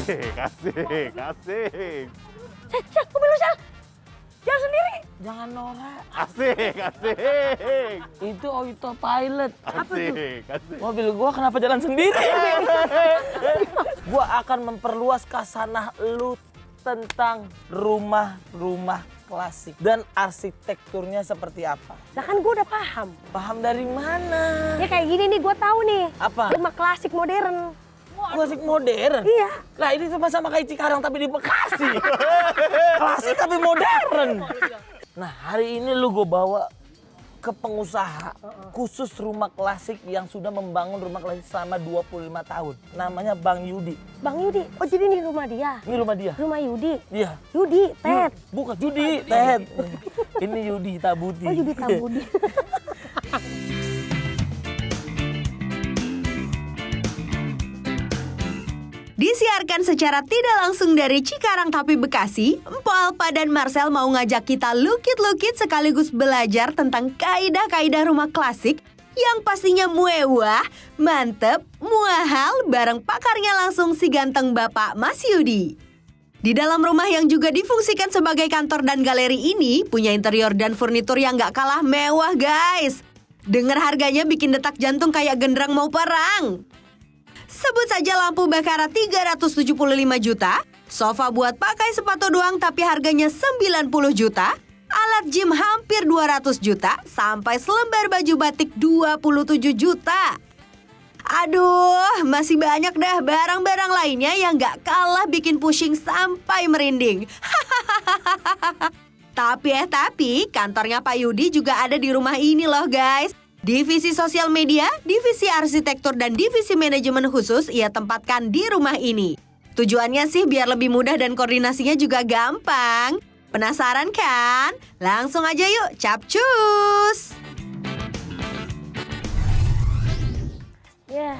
Asik. Sel, mobil lu, Sel. Jangan sendiri. Jangan norak. Asik. Itu autopilot. Asik. Mobil gua kenapa jalan sendiri? Gua akan memperluas kasanah lu tentang rumah-rumah klasik dan arsitekturnya seperti apa. Lah kan gue udah paham. Paham dari mana? Ya kayak gini nih gue tahu nih. Apa? Rumah klasik modern. Klasik modern? Iya. Lah ini sama-sama kayak Cikarang tapi di Bekasi. Klasik tapi modern. Nah hari ini lu gue bawa ke pengusaha khusus rumah klasik yang sudah membangun rumah klasik selama 25 tahun. Namanya Bang Yudi. Bang Yudi? Oh jadi ini rumah dia? Ini rumah dia. Rumah Yudi? Iya. Yudi, Ted. Bukan Yudi, Ted. Ini Yudi Tabuti. Oh Yudi Tabuti. Disiarkan secara tidak langsung dari Cikarang tapi Bekasi, Empo Alpa dan Marcel mau ngajak kita lukit-lukit sekaligus belajar tentang kaidah-kaidah rumah klasik yang pastinya mewah, mantep, muahal bareng pakarnya langsung si ganteng Bapak Mas Yudi. Di dalam rumah yang juga difungsikan sebagai kantor dan galeri ini punya interior dan furnitur yang gak kalah mewah guys. Dengar harganya bikin detak jantung kayak genderang mau perang. Sebut saja lampu bakarat 375 juta, sofa buat pakai sepatu doang tapi harganya 90 juta, alat gym hampir 200 juta, sampai selembar baju batik 27 juta. Aduh, masih banyak dah barang-barang lainnya yang gak kalah bikin pusing sampai merinding. Tapi kantornya Pak Yudi juga ada di rumah ini loh guys. Divisi sosial media, divisi arsitektur, dan divisi manajemen khusus ia tempatkan di rumah ini. Tujuannya sih biar lebih mudah dan koordinasinya juga gampang. Penasaran kan? Langsung aja yuk, capcus! Ya.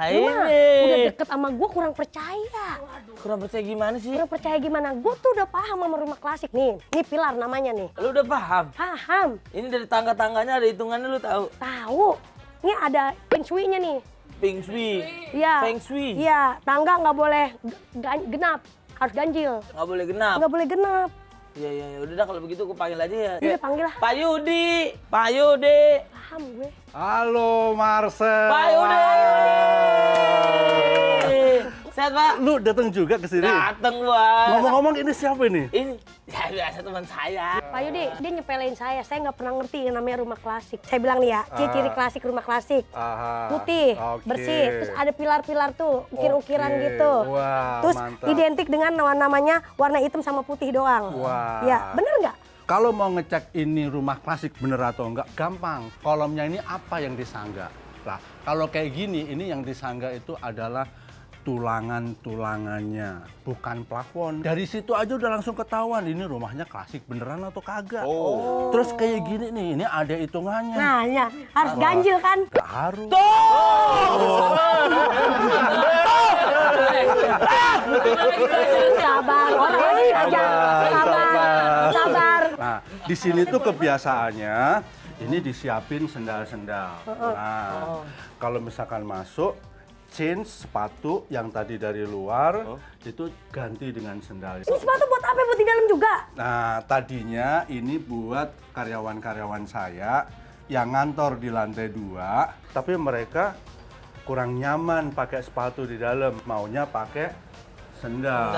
Ini. Udah deket sama gue kurang percaya. Kurang percaya gimana sih? Kurang percaya gimana? Gue tuh udah paham sama rumah klasik nih. Ini pilar namanya nih. Lu udah paham? Paham. Ini dari tangga-tangganya ada hitungannya lu tahu? Tahu. Ini ada feng shui-nya nih. Feng Shui. Iya. Feng Shui. Iya, tangga nggak boleh genap, harus ganjil. Nggak boleh genap. Nggak boleh genap. Iya. Udah dah kalau begitu aku panggil aja ya. Iya, panggil lah. Pak Yudi. Pak Yudi. Paham gue. Halo Marcel. Pak Yudi. Sehat Pak? Lu datang juga ke sini? Dateng Pak. Ngomong-ngomong ini siapa ini? Ini ya biasa teman saya. Pak Yudi, dia nyepelein saya nggak pernah ngerti yang namanya rumah klasik. Saya bilang nih ya, ciri-ciri klasik rumah klasik. Aha. Putih, Oke. bersih, terus ada pilar-pilar tuh, ukir-ukiran Oke. gitu. Wah, Terus mantap. identik dengan namanya warna hitam sama putih doang. Wah. Ya, bener nggak? Kalau mau ngecek ini rumah klasik bener atau enggak, gampang. Kolomnya ini apa yang disangga. Lah, kalau kayak gini, ini yang disangga itu adalah tulangan-tulangannya, bukan plafon. Dari situ aja udah langsung ketahuan ini rumahnya klasik beneran atau kagak. Terus kayak gini nih, ini ada hitungannya. Nah, ya harus ganjil kan? Gak harus. Sabar, orang lagi aja. Sabar. Nah, di sini tuh kebiasaannya ini disiapin sendal-sendal. Nah, kalau misalkan masuk, jeans, sepatu yang tadi dari luar itu ganti dengan sendal. Ini sepatu buat apa? Buat di dalam juga? Nah, tadinya ini buat karyawan-karyawan saya yang ngantor di lantai 2, tapi mereka kurang nyaman pakai sepatu di dalam, maunya pakai sendal.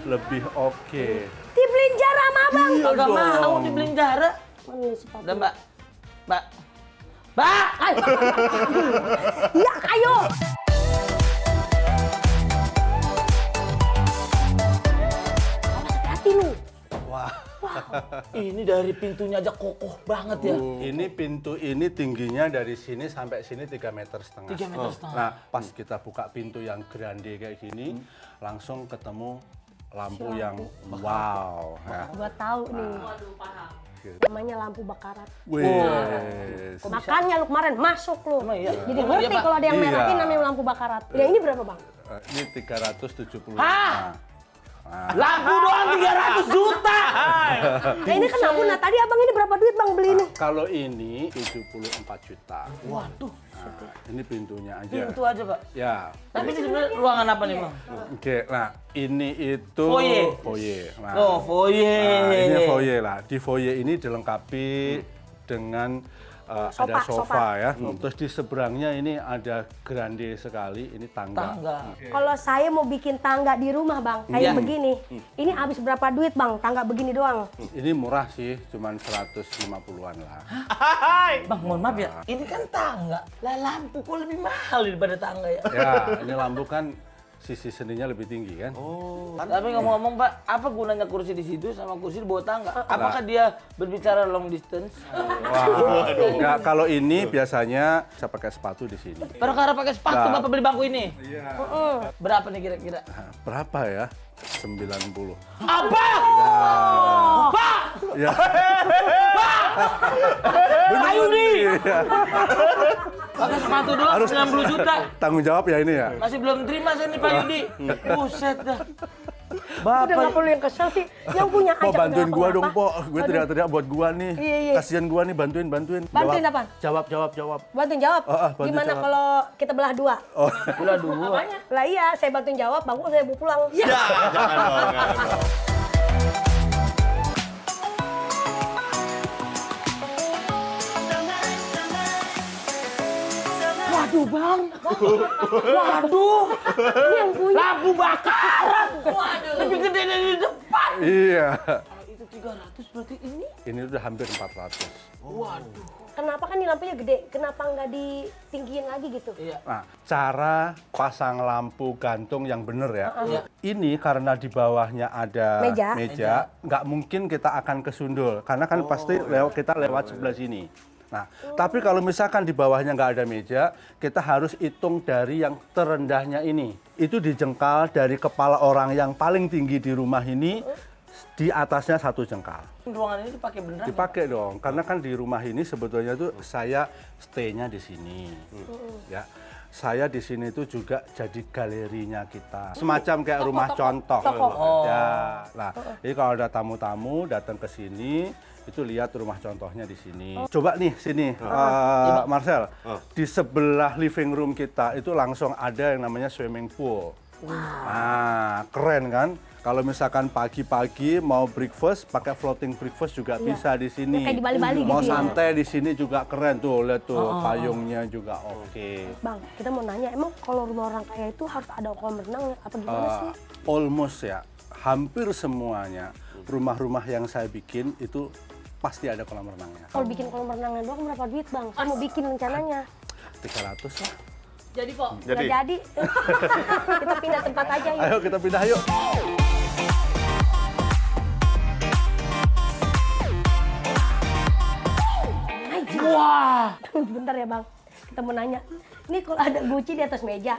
Lebih oke. Dibeliin jara sama abang. Iya Kagak dong. mau dibeliin jara. Mana nih sepatu? Udah Mbak. Mbak. Ayo. Iya, ayo. Awas hati-hati lu. Wah. Ini dari pintunya aja kokoh banget ya. Ini pintu ini tingginya dari sini sampai sini 3,5 meter. 3,5 meter. Nah, pas kita buka pintu yang grande kayak gini, langsung ketemu lampu yang wow. Nah, Gua tahu nih. Namanya lampu bakarat. wes. Makanya lu kemarin masuk lu. Emang iya? Jadi Emang ngerti iya, Pak? kalau ada yang Iya. merahin namanya lampu bakarat. Ya ini berapa bang? Ini 375. Hah? Lampu doang 300 juta. Nah ini kan lampu, nah tadi abang ini berapa duit bang beli ini? Kalau ini 74 juta. Waduh. Nah, ini pintunya aja. Pintu aja Pak. Ya. Tapi ini sebenarnya ruangan apa nih Bang? Oke, nah ini itu Foyer. foyer. Nah, Oh foyer. nah, ini foyer lah. Di foyer ini dilengkapi dengan ada sofa ya. Terus di seberangnya ini ada grande sekali, ini tangga. Kalau saya mau bikin tangga di rumah bang, kayak begini, ini habis berapa duit bang? Tangga begini doang. Ini murah sih, cuman 150-an lah. Bang, mohon maaf ya. Ini kan tangga. Lah lampu kok lebih mahal daripada tangga ya? Ya, ini lampu kan sisi seninya lebih tinggi kan. Tapi ngomong-ngomong Pak, apa gunanya kursi di situ sama kursi di bawah tangga? Apakah dia berbicara long distance? Wah, nggak, kalau ini biasanya saya pakai sepatu di sini. Perkara pakai sepatu Nah. Bapak beli bangku ini? Iya. Berapa nih kira-kira? Nah, berapa ya? 90. Apa? Pak! Ya. Ayo nih! Iya. Pakai sepatu doang Harus 90 juta. Tanggung jawab ya ini ya. Masih belum terima saya nih Pak Yudi. Buset dah. Udah nggak Bapak, perlu yang kesel sih, yang punya aja. Po, bantuin udah gua apa-apa. dong, Po. Gue teriak-teriak buat gua nih. Iya, iya. Kasihan gua nih, bantuin. Bantuin Jawab. apa? Jawab. Bantuin jawab. bantuin Gimana jawab. kalau kita belah dua? Oh. pula dua. Lah iya, saya bantuin jawab, bangku saya bawa pulang. Waduh Bang. Waduh. Ini yang punya. Lampu bakaran. Lebih gede dari di depan. Iya. Kalau itu 300 berarti ini? Ini udah hampir 400. Waduh. Kenapa kan ini lampunya gede? Kenapa nggak ditinggiin lagi gitu? Iya. Nah, cara pasang lampu gantung yang bener ya. Iya. Ini karena di bawahnya ada Meja. nggak mungkin kita akan kesundul. Karena kan pasti kita lewat sebelah sini. Nah, tapi kalau misalkan di bawahnya nggak ada meja, kita harus hitung dari yang terendahnya ini. Itu dijengkal dari kepala orang yang paling tinggi di rumah ini, di atasnya 1 jengkal. Ruangan ini dipakai beneran? Dipakai dong, karena kan di rumah ini sebetulnya tuh saya stay-nya di sini. Ya. Saya di sini itu juga jadi galerinya kita. Semacam kayak rumah contoh. Ya. Nah, jadi kalau ada tamu-tamu datang ke sini, itu lihat rumah contohnya di sini. Coba nih sini, Marcel. Di sebelah living room kita itu langsung ada yang namanya swimming pool. Nah, keren kan? Kalau misalkan pagi-pagi mau breakfast, pakai floating breakfast juga bisa di sini. Kayak di Bali-Bali Mau gitu ya. santai di sini juga keren tuh, lihat tuh payungnya juga oke. Bang, kita mau nanya, emang kalau rumah orang kaya itu harus ada kolam renang apa gimana sih? Almost ya, hampir semuanya rumah-rumah yang saya bikin itu pasti ada kolam renangnya. Kalau bikin kolam renangnya doang berapa duit bang? Saya mau bikin rencananya. 300 lah. Jadi kok? Nggak jadi. Kita pindah tempat aja yuk. Ayo kita pindah yuk. Wah. Bentar ya bang, kita mau nanya. Ini kalau ada guci di atas meja,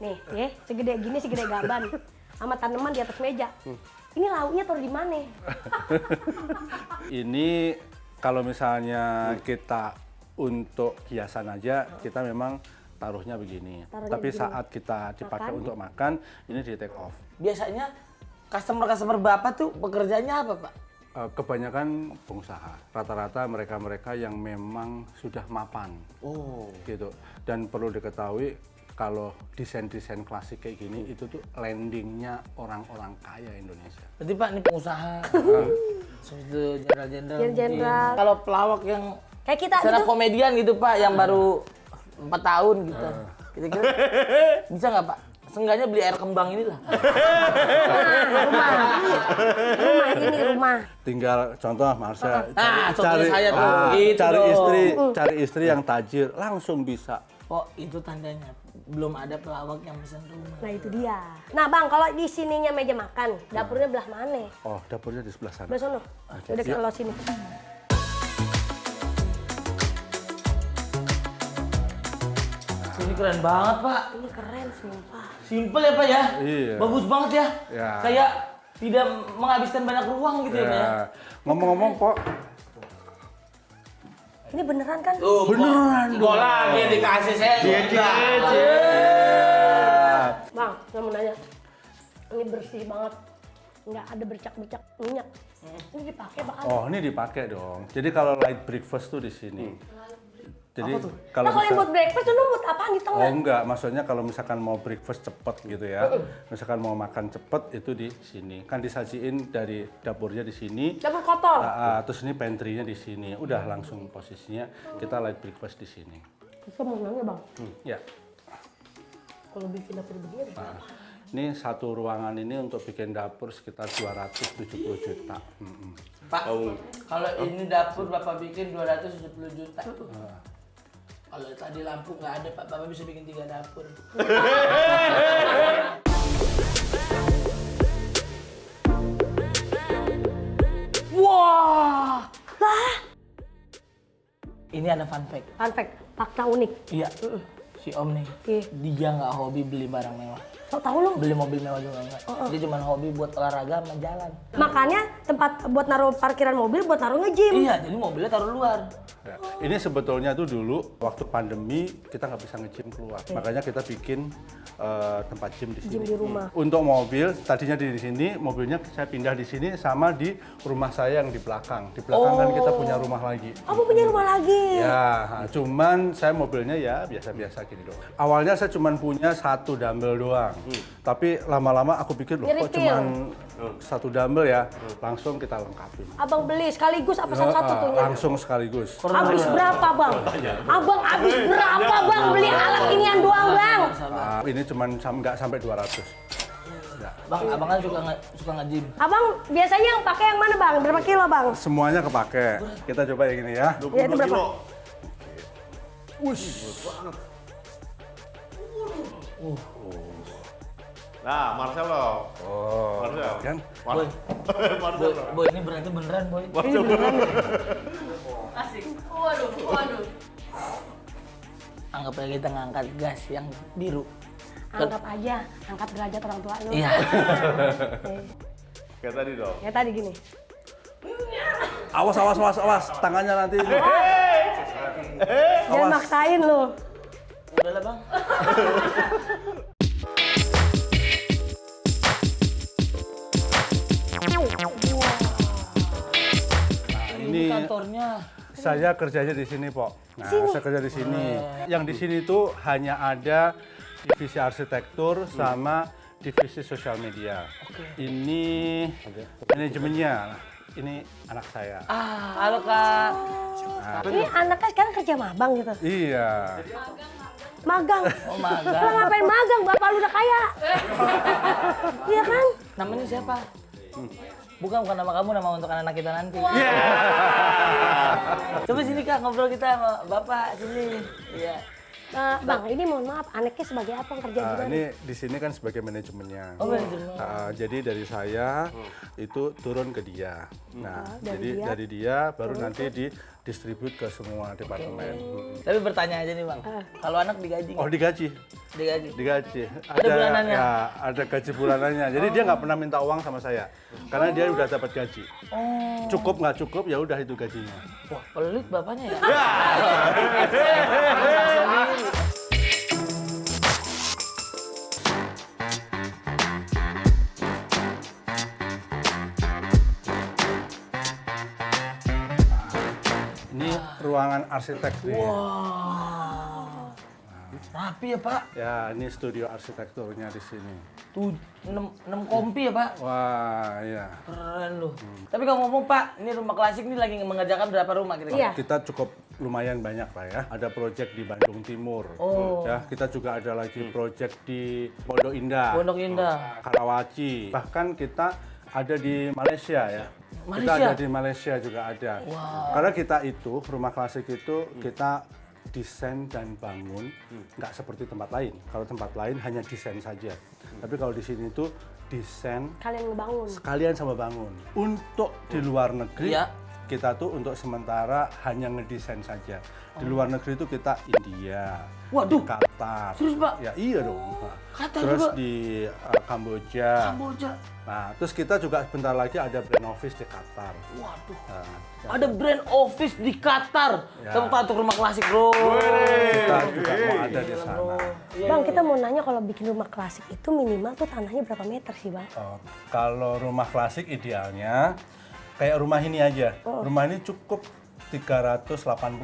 nih, ya, segede gini, segede gaban, sama tanaman di atas meja. Ini lauknya taruh di mana? Ini kalau misalnya kita untuk hiasan aja, kita memang taruhnya begini. Taruhnya Tapi begini. saat kita dipakai untuk makan, ini di take off. Biasanya customer Bapak tuh pekerjaannya apa Pak? Kebanyakan pengusaha, rata-rata mereka-mereka yang memang sudah mapan, gitu. Dan perlu diketahui kalau desain-desain klasik kayak gini itu tuh landingnya orang-orang kaya Indonesia. Berarti Pak ini pengusaha. Seperti jenderal-jenderal. Jenderal. mungkin. Kalau pelawak yang Kayak kita stand up gitu. komedian gitu Pak, yang baru 4 tahun gitu. Kira-kira bisa nggak Pak? Seenggaknya beli air kembang inilah. Rumah. Tinggal contoh Marsha, contohnya saya tuh. Gitu cari istri yang tajir, langsung bisa. Oh itu tandanya belum ada pelawak yang pesan rumah. Nah itu dia. Nah bang, kalau di sininya meja makan, dapurnya belah mana? Oh, dapurnya di sebelah sana. Belah sono. Udah Yuk. kalau sini. Ini keren banget Pak. Ini keren sumpah. Simple ya Pak ya? Iya. Bagus banget ya? Ya. Kayak tidak menghabiskan banyak ruang gitu ya Pak ya? Ngomong-ngomong, Pok, Ini beneran kan? Beneran dong. Lagi dikasih saya. Bang, saya mau nanya. Ini bersih banget. nggak ada bercak-bercak minyak. Ini dipakai bakal. Oh, ini dipakai dong. Jadi kalau light breakfast tuh di sini. Jadi Nah, kalau yang buat breakfast tuh buat apaan di Oh tengah? enggak, maksudnya kalau misalkan mau breakfast cepet gitu ya, misalkan mau makan cepet itu di sini. Kan disajiin dari dapurnya di sini. Dapur kotor. Terus ini pantry-nya di sini. Udah langsung posisinya kita light breakfast di sini. Itu mau nanya bang, Ya. kalau bikin dapur begini. Ini satu ruangan ini untuk bikin dapur sekitar 270 juta. Pak, kalau ini dapur Bapak bikin 270 juta. Kalau tadi lampu nggak ada Pak, Bapak bisa bikin 3 dapur. Wah! Lah, Ini ada fun fact. fun fact, fakta unik. Iya, si Om nih, Iya. dia nggak hobi beli barang mewah. So tau lu. Beli mobil mewah juga enggak. Dia cuma hobi buat olahraga sama jalan. Makanya tempat buat naruh parkiran mobil buat naruh nge-gym. Iya, jadi mobilnya taruh luar. Ya. Ini sebetulnya tuh dulu waktu pandemi kita nggak bisa nge-gym keluar, makanya kita bikin tempat gym di sini. Gym di rumah. Untuk mobil tadinya di sini, mobilnya saya pindah di sini sama di rumah saya yang di belakang. Di belakang kan kita punya rumah lagi. Apa punya rumah lagi? Ya, cuman saya mobilnya ya biasa-biasa gini dong. Awalnya saya cuman punya 1 dumbbell doang, tapi lama-lama aku pikir loh kok Nge-refill. cuman 1 dumbbell ya, langsung kita lengkapin. Abang beli sekaligus apa satu-satu tuh? Langsung sekaligus. Habis berapa bang? Abang habis berapa bang beli alat inian doang bang? Ini cuman nggak sampai 200. Ya. Bang, abang kan suka nge-gym. Abang biasanya yang pakai yang mana bang? Berapa kilo bang? Semuanya kepake. Kita coba yang ini ya. Ya itu berapa? Nah, Marcelo. Oh, Marcel. kan? Boy, Marcel. boy, ini berarti beneran, boy. Waduh. Anggap aja kita ngangkat gas yang biru. Anggap aja, angkat derajat orang tua lu. Iya. Kayak tadi dong. Ya tadi gini. Awas. Tangannya nanti. ini. Jangan maksain lu. Udah lah, Bang. Ini kantornya. saya kerjanya di sini, Pok. Nah, saya kerja di sini. Yang di sini tuh hanya ada divisi arsitektur sama divisi sosial media. Ini manajemennya. Nah, ini anak saya. Halo, Kak. Ini anaknya sekarang kerja mabang gitu. Iya. Magang. Oh, magang. Lah ngapain magang? Bapak lu udah kaya. Iya kan? Namanya siapa? Bukan nama kamu, nama untuk anak kita nanti. Coba sini Kak, ngobrol kita sama Bapak sini. Iya. Bang, ini mohon maaf, anaknya sebagai apa yang kerja juga? Ini di sini kan sebagai manajemennya. Oh, manajemen. Jadi dari saya itu turun ke dia. Nah, dari dia baru nanti didistribut ke semua departemen. Tapi bertanya aja nih Bang, kalau anak digaji Oh, nggak? digaji. Digaji. Ada bulanannya? Ya, ada gaji bulanannya. Jadi dia nggak pernah minta uang sama saya, karena dia udah dapat gaji. Cukup nggak cukup ya udah itu gajinya. Wah, pelit bapaknya ya. Ini ruangan arsitek nih. Wah. Rapi ya Pak. Ya, ini studio arsitekturnya di sini. 6 kompi ya Pak. Wah, iya. Keren loh. Tapi kalau ngomong Pak, ini rumah klasik nih lagi mengerjakan berapa rumah kira-kira? Iya. Kita cukup lumayan banyak Pak ya. Ada proyek di Bandung Timur. Ya, kita juga ada lagi proyek di Pondok Indah. Pondok Indah. Karawaci. Bahkan kita ada di Malaysia ya. Kita ada di Malaysia juga ada. Karena kita itu rumah klasik itu kita desain dan bangun nggak seperti tempat lain. Kalau tempat lain hanya desain saja. Tapi kalau di sini tuh desain Kalian ngebangun. sekalian sama bangun. Untuk di luar negeri Iya. kita tuh untuk sementara hanya ngedesain saja. Di luar negeri itu kita India, Waduh. Qatar. Serius, Pak? Ya iya dong. Qatar Terus juga? di Kamboja. Kamboja. Nah, terus kita juga sebentar lagi ada brand office di Qatar. Waduh. Nah, Ada brand office di Qatar. Ya. Tempat untuk rumah klasik, Bro. kita juga mau ada di sana. Bang, kita mau nanya kalau bikin rumah klasik itu minimal tuh tanahnya berapa meter sih, Bang? Kalau rumah klasik idealnya kayak rumah ini aja. Rumah ini cukup 380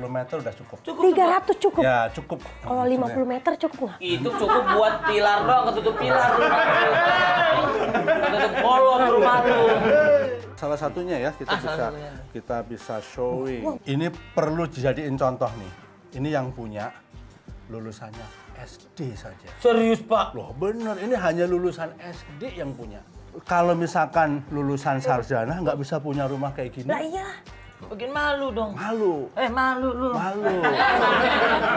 meter udah cukup. 300 cukup? Ya, cukup. Kalau 50 meter cukup nggak? Itu cukup buat pilar doang, ketutup pilar rumah lu. Ketutup kolom rumah lu. Salah satunya ya kita bisa showing. Ini perlu dijadiin contoh nih. Ini yang punya lulusannya SD saja. Serius, Pak? Loh bener, ini hanya lulusan SD yang punya. Kalau misalkan lulusan sarjana nggak bisa punya rumah kayak gini, Lah iya. Bikin malu dong. malu. Malu lu. Malu.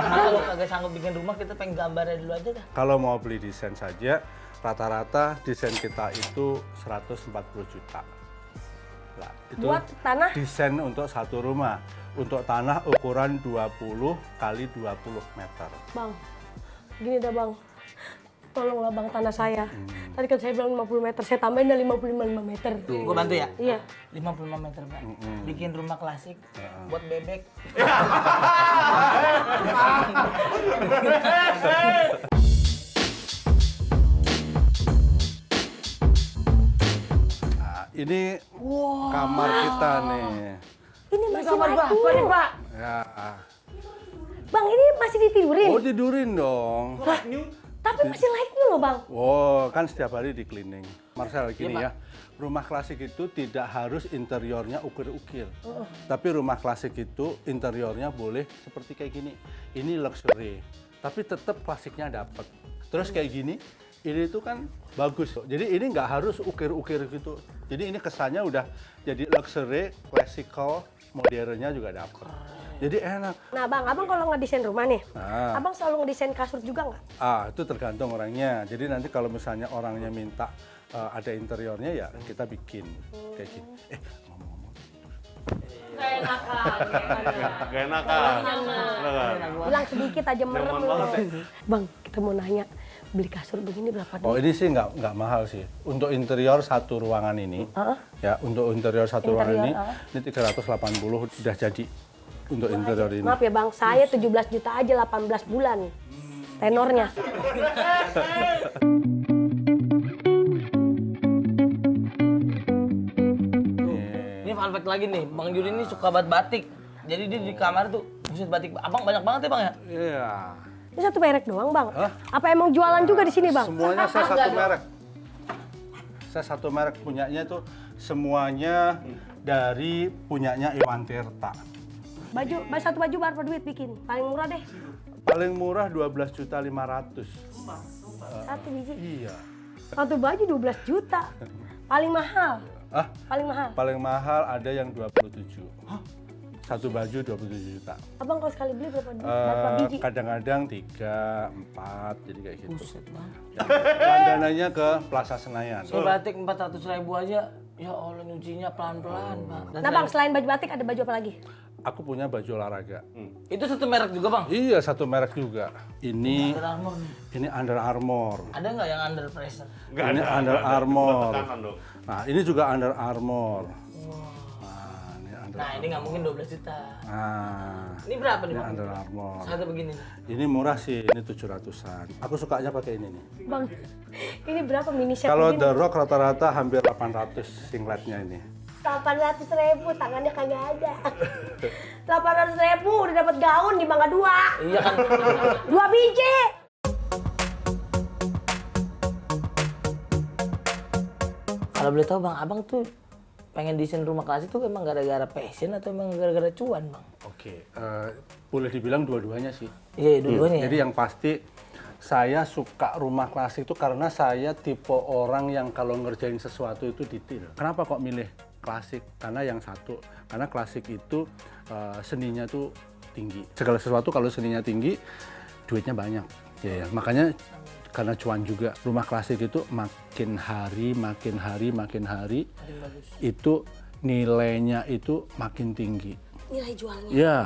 Kalau kagak sanggup bikin rumah, kita pengen gambarnya dulu aja dah. Kalau mau beli desain saja, rata-rata desain kita itu 140 juta. Nah, itu Buat tanah? desain untuk satu rumah. Untuk tanah ukuran 20 kali 20 meter. Bang, gini dah Bang. Tolonglah Bang tanah saya. Tadi kan saya bilang 50 meter, saya tambahin dah 55 meter. Gue bantu ya? Iya. 55 meter, Pak. Bikin rumah klasik buat bebek. Nah, ini kamar kita nih. Ini masih light Pak? Ya. Bang, ini masih ditidurin? Oh, tidurin dong. Tapi masih light new loh Bang. Oh, kan setiap hari di cleaning. Marcel, gini ya. Rumah klasik itu tidak harus interiornya ukir-ukir. Tapi rumah klasik itu interiornya boleh seperti kayak gini. Ini luxury. Tapi tetap klasiknya dapat. Terus kayak gini, ini tuh kan bagus. Jadi ini nggak harus ukir-ukir gitu. Jadi ini kesannya udah jadi luxury, classical, modernnya juga dapat. Jadi enak. Nah Bang, Abang kalau ngedesain rumah nih, Nah. Abang selalu ngedesain kasur juga nggak? Itu tergantung orangnya. Jadi nanti kalau misalnya orangnya minta ada interiornya ya kita bikin kayak gini. Ngomong-ngomong. Gak enakan. Bilang sedikit aja merem Nyaman loh. banget Bang, kita mau nanya, beli kasur begini berapa Oh duit? ini sih nggak mahal sih. Untuk interior satu ruangan ini, ya untuk interior satu ruangan ini 380 udah jadi untuk interior ini. Maaf ya Bang, saya 17 juta aja 18 bulan tenornya. Ini fun fact lagi nih, Bang Juri ini suka banget batik. Jadi dia di kamar tuh buset batik. Abang banyak banget ya Bang ya? Iya. Ini satu merek doang Bang? Apa emang jualan juga di sini Bang? Semuanya saya satu merek. Saya satu merek punyanya itu semuanya dari punyanya Iwan Tirta. Satu baju berapa duit bikin? Paling murah deh. Paling murah 12.500.000. Satu biji. Iya. Satu baju 12 juta. Paling mahal. Paling mahal. Paling mahal ada yang 27. Satu baju 27 juta. Abang kalau sekali beli berapa biji? Kadang-kadang 3, 4, jadi kayak gitu. Buset Bang. Langganannya ke Plaza Senayan. Saya batik 400.000 aja. Ya Allah nyucinya pelan-pelan Pak. Dan Nah Bang, selain baju batik ada baju apa lagi? Aku punya baju olahraga. itu satu merek juga Bang? Iya, satu merek juga. Ini Under Armour nih. ini Under Armour. Ada nggak yang under pressure? Ini Under Armour. Tekanan dong. Nah, ini juga Under Armour. Nah, ini Under Nah ini nggak mungkin 12 juta. Nah, Ini berapa nih ini Bang? Under Armour. Satu begini nih. Ini murah sih, ini 700-an. Aku sukanya pakai ini nih. Bang, ini berapa mini set Kalau begini? The Rock rata-rata hampir 800 singletnya ini. 800.000, tangannya kagak ada. 800.000 udah dapat gaun di Mangga 2. Iya kan? 2 biji. Kalau boleh tahu Bang, Abang tuh pengen desain rumah klasik tuh emang gara-gara passion atau emang gara-gara cuan Bang? Oke, boleh dibilang dua-duanya sih. Iya, dua-duanya ya? Jadi yang pasti saya suka rumah klasik itu karena saya tipe orang yang kalau ngerjain sesuatu itu detail. Kenapa kok milih klasik? Karena yang satu, karena klasik itu seninya tuh tinggi. Segala sesuatu kalau seninya tinggi, duitnya banyak. Ya, makanya karena cuan juga. Rumah klasik itu makin hari itu nilainya itu makin tinggi. Nilai jualnya. Ya.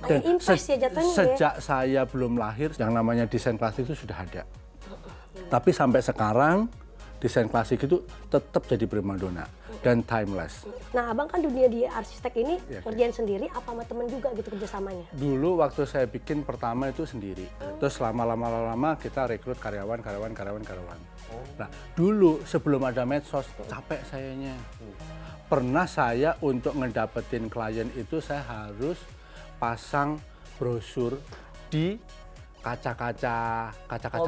Kayak invest ya jatuhnya ya. Sejak saya belum lahir, yang namanya desain klasik itu sudah ada. Tapi sampai sekarang desain klasik itu tetap jadi primadona dan timeless. Nah, abang kan dunia di arsitek ini Iya, ngerjain sendiri apa sama temen juga gitu kerjasamanya? Dulu waktu saya bikin pertama itu sendiri, terus lama-lama kita rekrut karyawan. Nah, dulu sebelum ada medsos capek sayanya. Pernah saya untuk ngedapetin klien itu saya harus pasang brosur di kaca-kaca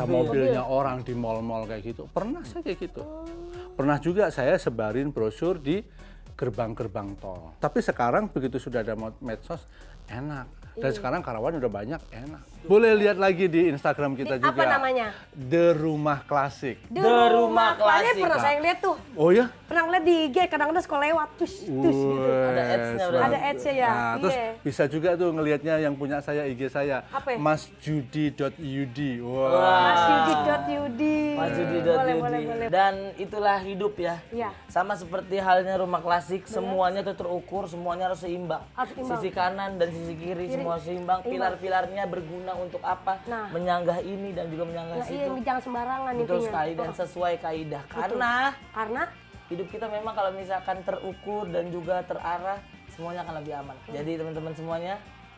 mobilnya orang di mall-mall kayak gitu. Pernah saya kayak gitu. Pernah juga saya sebarin brosur di gerbang-gerbang tol. Tapi sekarang begitu sudah ada medsos enak. Dan sekarang karyawan udah banyak, enak. Boleh lihat lagi di Instagram kita juga. Apa namanya? The Rumah Klasik. The Rumah Klasik. Pernah saya lihat tuh. Oh ya? Pernah ngeliat di IG, kadang-kadang suka lewat. Tus gitu. Ada ads-nya udah. Ada ads-nya ya. Nah, terus Iya. bisa juga tuh ngelihatnya yang punya saya IG saya. Apa ya? masjudi.ud. Wah. Masyudi.yudi. Masjudi.yudi. Dan itulah hidup ya. Iya. Sama seperti halnya Rumah Klasik, semuanya tuh terukur, semuanya harus seimbang. Harus seimbang. Sisi kanan dan sisi kiri semua seimbang. Pilar-pilarnya berguna untuk apa? Nah. Menyanggah ini dan juga menyanggah Nah, iya, situ. jangan sembarangan Betul intinya. sekali dan sesuai kaidah. Karena Karena hidup kita memang kalau misalkan terukur dan juga terarah, semuanya akan lebih aman. Jadi teman-teman semuanya,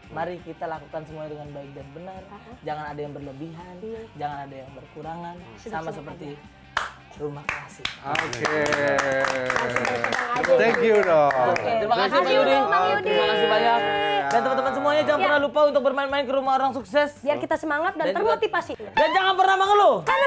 mari kita lakukan semuanya dengan baik dan benar. Jangan ada yang berlebihan, jangan ada yang berkurangan. Sama seperti Rumah Klasik. Oke. Thank you dong. Terima kasih Pak Yudi. Bang Yudi. Terima kasih banyak. Dan teman-teman semuanya jangan pernah lupa untuk bermain-main ke rumah orang sukses. biar kita semangat dan Dan juga- termotivasi. Dan jangan pernah mengeluh. Karena